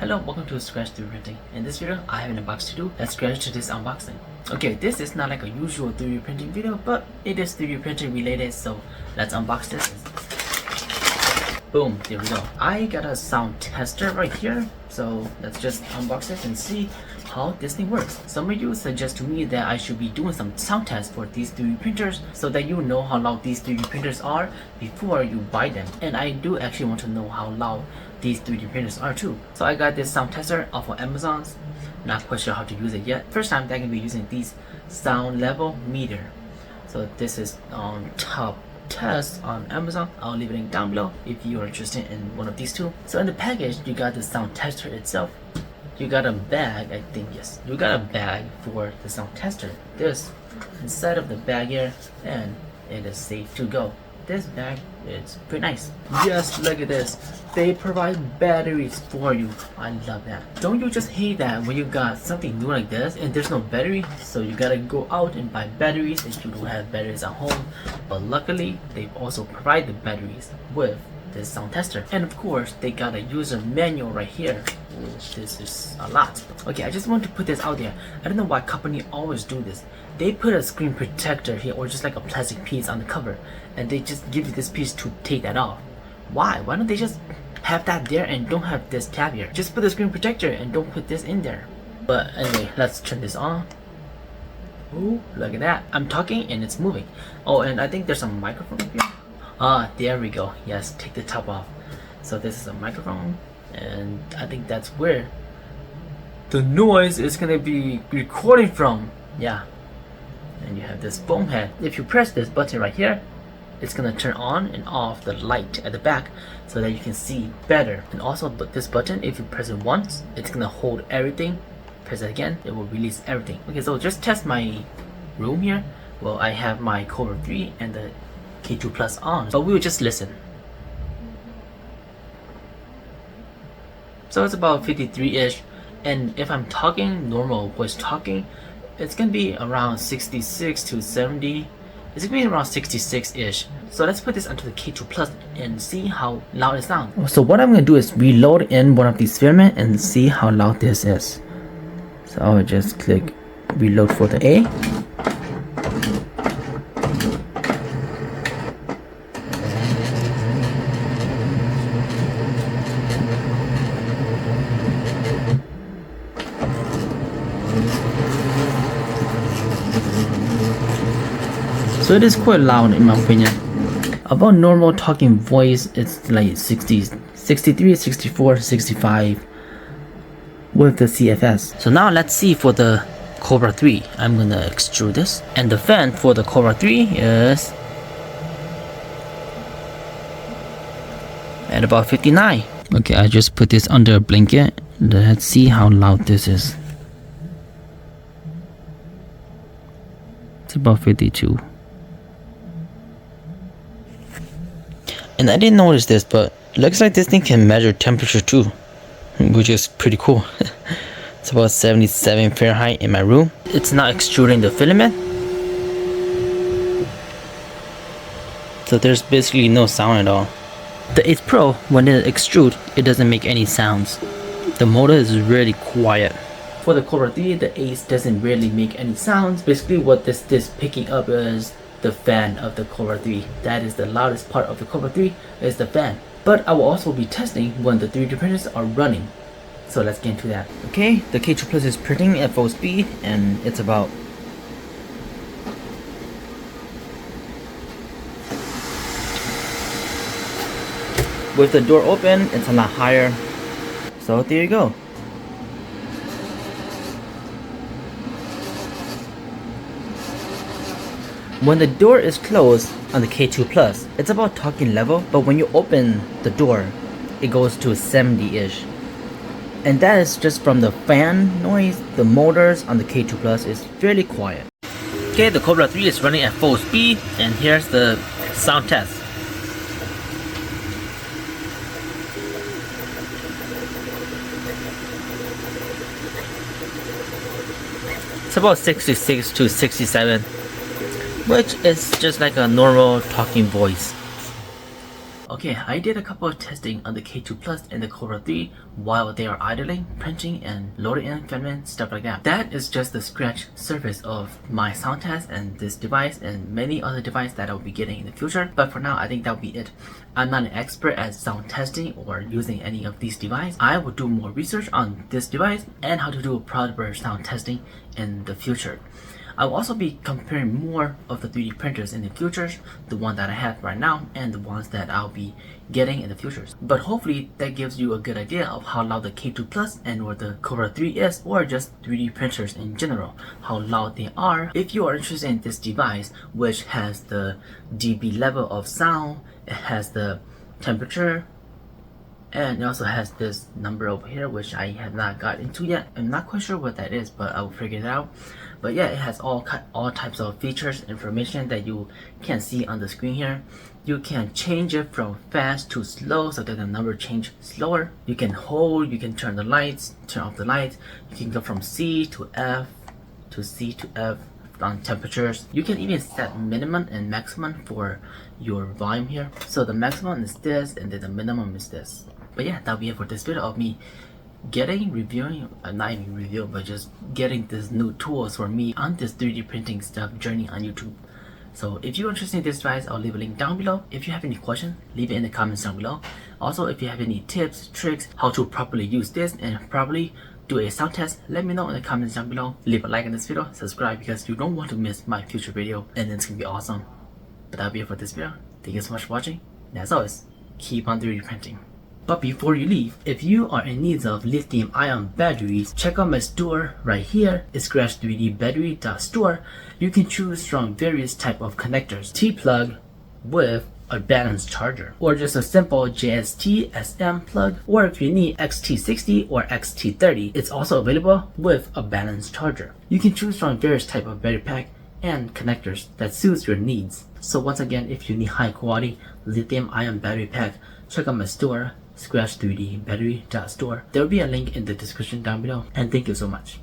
Hello, welcome to Scratch 3D Printing. In this video, I have an unbox to do. Let's get into this unboxing. Okay, this is not like a usual 3D printing video, but it is 3D printing related, so let's unbox this. Boom, there we go. I got a sound tester right here, so let's just unbox this and see how this thing works. Some of you suggest to me that I should be doing some sound tests for these 3D printers so that you know how loud these 3D printers are before you buy them. And I do actually want to know how loud these 3D printers are too. So I got this sound tester off of Amazon. Not quite sure how to use it yet. First time that I'm going to be using these sound level meter. So this is on TopTes on Amazon. I'll leave a link down below if you are interested in one of these two. So in the package, you got the sound tester itself. You got a bag, I think, yes. You got a bag for the sound tester. This inside of the bag here, and it is safe to go. This bag is pretty nice. Yes, look at this. They provide batteries for you. I love that. Don't you just hate that when you got something new like this and there's no battery? So you gotta go out and buy batteries if you don't have batteries at home. But luckily, they also provide the batteries with this sound tester. And of course, they got a user manual right here. This is a lot. Okay, I just want to put this out there. I don't know why company always do this. They put a screen protector here or just like a plastic piece on the cover, and they just give you this piece to take that off. Why? Why don't they just have that there and don't have this tab here? Just put the screen protector and don't put this in there. But anyway, let's turn this on. Ooh, look at that. I'm talking and it's moving. Oh, and I think there's a microphone here. Ah, there we go. Yes, take the top off. So this is a microphone, and I think that's where the noise is gonna be recording from. Yeah. And you have this foam head. If you press this button right here, it's gonna turn on and off the light at the back so that you can see better. And also this button, if you press it once, it's gonna hold everything. Press it again, it will release everything. Okay, so just test my room here. Well, I have my Cobra 3 and the K2 Plus on, but we will just listen. So it's about 53-ish, and if I'm talking normal voice talking, it's gonna be around 66 to 70. It's gonna be around 66-ish. So let's put this onto the K2 Plus and see how loud it sounds. So what I'm gonna do is reload in one of these Filament and see how loud this is. So I'll just click reload for the A. So it is quite loud in my opinion. About normal talking voice, it's like 60, 63, 64, 65 with the CFS. So now let's see for the Cobra 3. I'm gonna extrude this. And the fan for the Cobra 3 is at about 59. Okay, I just put this under a blanket. Let's see how loud this is. It's about 52. And I didn't notice this, but it looks like this thing can measure temperature too, which is pretty cool. It's about 77 Fahrenheit in my room. It's not extruding the filament, so there's basically no sound at all. The Ace Pro, when it extrudes, it doesn't make any sounds. The motor is really quiet. For the Cobra 3, the Ace doesn't really make any sounds. Basically what this is picking up is the fan of the Cobra 3. That is the loudest part of the Cobra 3 is the fan. But I will also be testing when the 3D printers are running. So let's get into that. Okay, the K2 Plus is printing at full speed and it's about with the door open, it's a lot higher. So there you go. When the door is closed on the K2 Plus, it's about talking level, but when you open the door, it goes to 70-ish. And that is just from the fan noise. The motors on the K2 Plus is fairly quiet. Okay, the Cobra 3 is running at full speed, and here's the sound test. It's about 66 to 67. Which is just like a normal talking voice. Okay, I did a couple of testing on the K2 Plus and the Cobra 3 while they are idling, printing, and loading in Filament, stuff like that. That is just the scratch surface of my sound test and this device and many other devices that I'll be getting in the future. But for now, I think that'll be it. I'm not an expert at sound testing or using any of these devices. I will do more research on this device and how to do proper sound testing in the future. I will also be comparing more of the 3D printers in the future, the one that I have right now and the ones that I'll be getting in the future. But hopefully that gives you a good idea of how loud the K2 Plus and or the Cobra 3 is, or just 3D printers in general, how loud they are. If you are interested in this device, which has the dB level of sound, it has the temperature, and it also has this number over here, which I have not got into yet. I'm not quite sure what that is, but I will figure it out. But yeah, it has all types of features, information that you can see on the screen here. You can change it from fast to slow so that the number change slower. You can hold, you can turn the lights, turn off the lights. You can go from C to F to C to F on temperatures. You can even set minimum and maximum for your volume here. So the maximum is this and then the minimum is this. But yeah, that'll be it for this video of me reviewing, not even review, but just getting this new tools for me on this 3D printing stuff journey on YouTube. So if you're interested in this device, I'll leave a link down below. If you have any questions, leave it in the comments down below. Also, if you have any tips, tricks, how to properly use this and properly do a sound test, let me know in the comments down below. Leave a like on this video, subscribe because you don't want to miss my future video, and it's gonna be awesome. But that'll be it for this video. Thank you so much for watching, and as always, keep on 3D printing. But before you leave, if you are in need of lithium-ion batteries, check out my store right here. It's scratch3dbattery.store. You can choose from various type of connectors, T-plug with a balanced charger, or just a simple JST SM plug, or if you need XT60 or XT30, it's also available with a balanced charger. You can choose from various type of battery pack and connectors that suits your needs. So once again, if you need high quality lithium-ion battery pack, check out my store, scratch3dbattery.store. There will be a link in the description down below, and thank you so much.